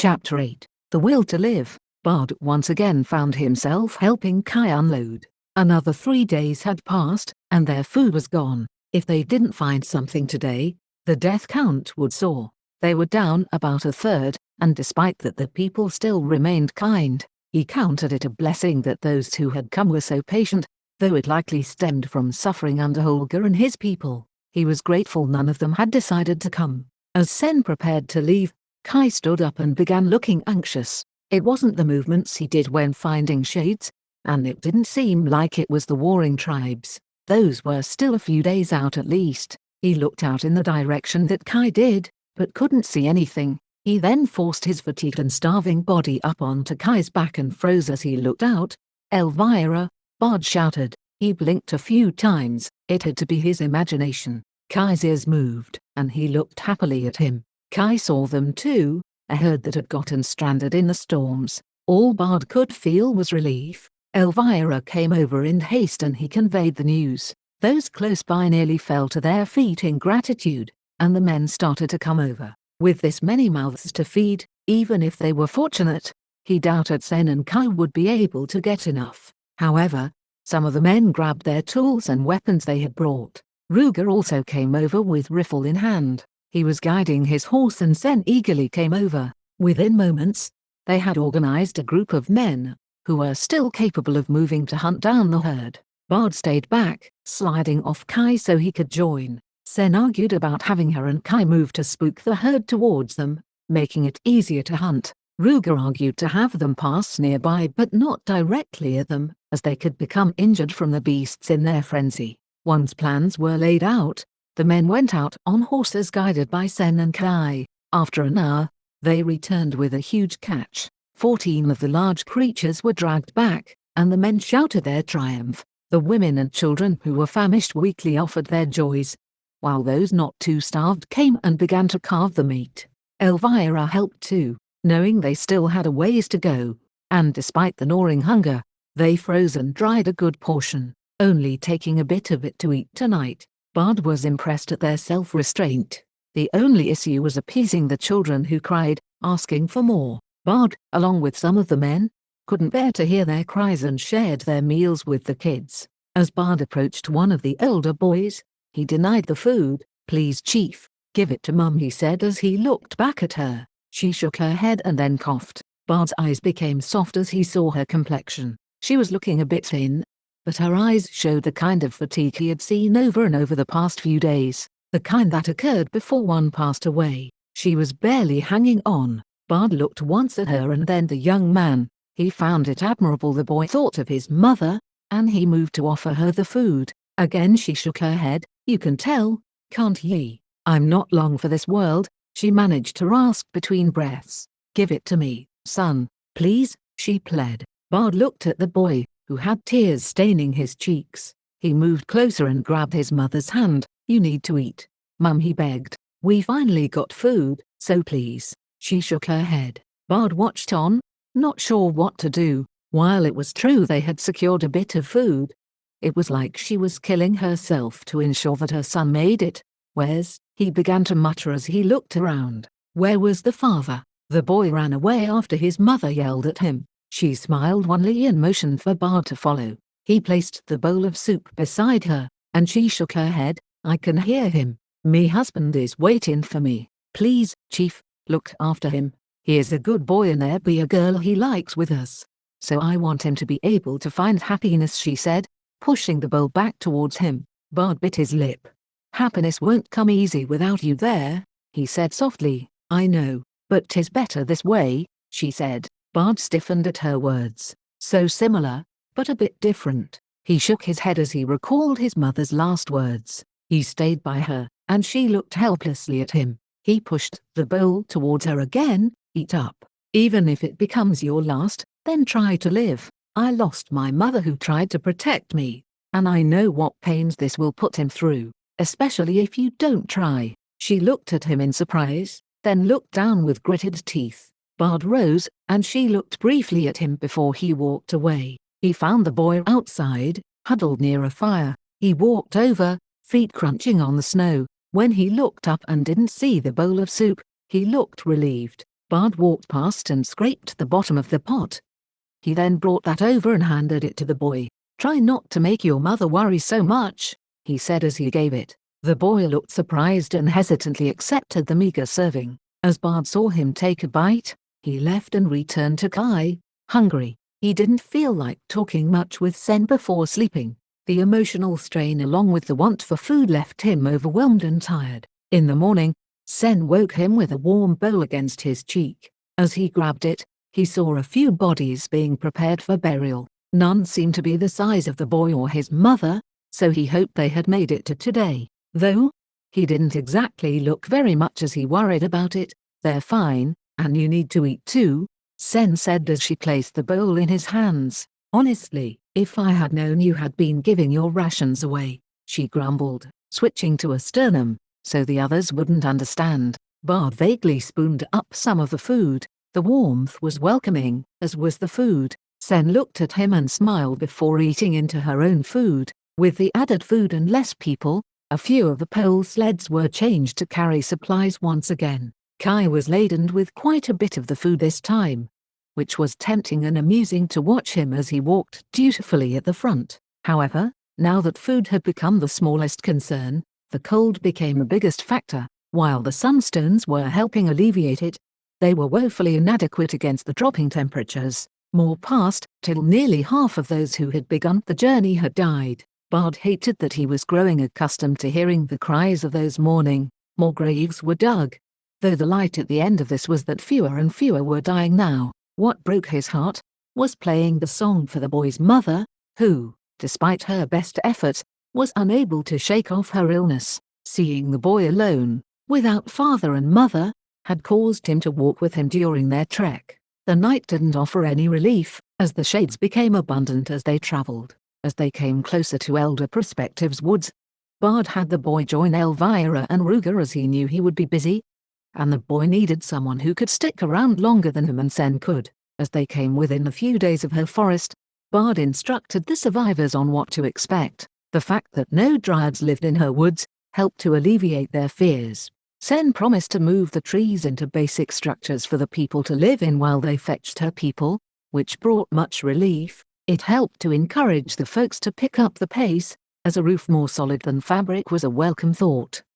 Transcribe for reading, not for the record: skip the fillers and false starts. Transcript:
Chapter 8. The Will to Live. Bard once again found himself helping Kai unload. Another 3 days had passed, and their food was gone. If they didn't find something today, the death count would soar. They were down about a third, and despite that the people still remained kind, he counted it a blessing that those who had come were so patient, though it likely stemmed from suffering under Holger and his people. He was grateful none of them had decided to come. As Sen prepared to leave, Kai stood up and began looking anxious. It wasn't the movements he did when finding shades, and it didn't seem like it was the warring tribes. Those were still a few days out at least. He looked out in the direction that Kai did, but couldn't see anything. He then forced his fatigued and starving body up onto Kai's back and froze as he looked out. "Elvira!" Bard shouted. He blinked a few times. It had to be his imagination. Kai's ears moved, and he looked happily at him. Kai saw them too, a herd that had gotten stranded in the storms. All Bard could feel was relief. Elvira came over in haste and he conveyed the news. Those close by nearly fell to their feet in gratitude, and the men started to come over. With this many mouths to feed, even if they were fortunate, he doubted Sen and Kai would be able to get enough. However, some of the men grabbed their tools and weapons they had brought. Ruger also came over with rifle in hand. He was guiding his horse and Sen eagerly came over. Within moments, they had organized a group of men, who were still capable of moving to hunt down the herd. Bard stayed back, sliding off Kai so he could join. Sen argued about having her and Kai move to spook the herd towards them, making it easier to hunt. Ruger argued to have them pass nearby but not directly at them, as they could become injured from the beasts in their frenzy. Once plans were laid out, the men went out on horses guided by Sen and Kai. After an hour, they returned with a huge catch. 14 of the large creatures were dragged back, and the men shouted their triumph. The women and children who were famished weakly offered their joys, while those not too starved came and began to carve the meat. Elvira helped too, knowing they still had a ways to go, and despite the gnawing hunger, they froze and dried a good portion, only taking a bit of it to eat tonight. Bard was impressed at their self-restraint. The only issue was appeasing the children who cried, asking for more. Bard, along with some of the men, couldn't bear to hear their cries and shared their meals with the kids. As Bard approached one of the older boys, he denied the food. "Please, Chief, give it to Mum," he said as he looked back at her. She shook her head and then coughed. Bard's eyes became soft as he saw her complexion. She was looking a bit thin, but her eyes showed the kind of fatigue he had seen over and over the past few days, the kind that occurred before one passed away. She was barely hanging on. Bard looked once at her and then the young man. He found it admirable the boy thought of his mother, and he moved to offer her the food. Again she shook her head. "You can tell, can't ye? I'm not long for this world," she managed to rasp between breaths. "Give it to me, son, please," she pled. Bard looked at the boy, who had tears staining his cheeks. He moved closer and grabbed his mother's hand. "You need to eat, Mum," he begged. "We finally got food, so please." She shook her head. Bard watched on, not sure what to do. While it was true they had secured a bit of food, it was like she was killing herself to ensure that her son made it. "Where's?" he began to mutter as he looked around. Where was the father? The boy ran away after his mother yelled at him. She smiled wanly and motioned for Bard to follow. He placed the bowl of soup beside her, and she shook her head. "I can hear him. Me husband is waiting for me. Please, Chief, look after him. He is a good boy and there be a girl he likes with us. So I want him to be able to find happiness," she said, pushing the bowl back towards him. Bard bit his lip. "Happiness won't come easy without you there," he said softly. "I know, but 'tis better this way," she said. Bard stiffened at her words. So similar, but a bit different. He shook his head as he recalled his mother's last words. He stayed by her, and she looked helplessly at him. He pushed the bowl towards her again. "Eat up. Even if it becomes your last, then try to live. I lost my mother who tried to protect me, and I know what pains this will put him through, especially if you don't try." She looked at him in surprise, then looked down with gritted teeth. Bard rose, and she looked briefly at him before he walked away. He found the boy outside, huddled near a fire. He walked over, feet crunching on the snow. When he looked up and didn't see the bowl of soup, he looked relieved. Bard walked past and scraped the bottom of the pot. He then brought that over and handed it to the boy. "Try not to make your mother worry so much," he said as he gave it. The boy looked surprised and hesitantly accepted the meager serving. As Bard saw him take a bite, he left and returned to Kai, hungry. He didn't feel like talking much with Sen before sleeping. The emotional strain along with the want for food left him overwhelmed and tired. In the morning, Sen woke him with a warm bowl against his cheek. As he grabbed it, he saw a few bodies being prepared for burial. None seemed to be the size of the boy or his mother, so he hoped they had made it to today. Though he didn't exactly look very much as he worried about it. "They're fine, and you need to eat too," Sen said as she placed the bowl in his hands. "Honestly, if I had known you had been giving your rations away," she grumbled, switching to a sternum, so the others wouldn't understand. Bard vaguely spooned up some of the food. The warmth was welcoming, as was the food. Sen looked at him and smiled before eating into her own food. With the added food and less people, a few of the pole sleds were changed to carry supplies once again. Kai was laden with quite a bit of the food this time, which was tempting and amusing to watch him as he walked dutifully at the front. However, now that food had become the smallest concern, the cold became the biggest factor. While the sunstones were helping alleviate it, they were woefully inadequate against the dropping temperatures. More passed, till nearly half of those who had begun the journey had died. Bard hated that he was growing accustomed to hearing the cries of those mourning. More graves were dug. Though the light at the end of this was that fewer and fewer were dying now. What broke his heart was playing the song for the boy's mother, who, despite her best efforts, was unable to shake off her illness. Seeing the boy alone, without father and mother, had caused him to walk with him during their trek. The night didn't offer any relief, as the shades became abundant as they traveled. As they came closer to Elder Perspective's woods, Bard had the boy join Elvira and Ruger as he knew he would be busy, and the boy needed someone who could stick around longer than him and Sen could. As they came within a few days of her forest, Bard instructed the survivors on what to expect. The fact that no dryads lived in her woods helped to alleviate their fears. Sen promised to move the trees into basic structures for the people to live in while they fetched her people, which brought much relief. It helped to encourage the folks to pick up the pace, as a roof more solid than fabric was a welcome thought.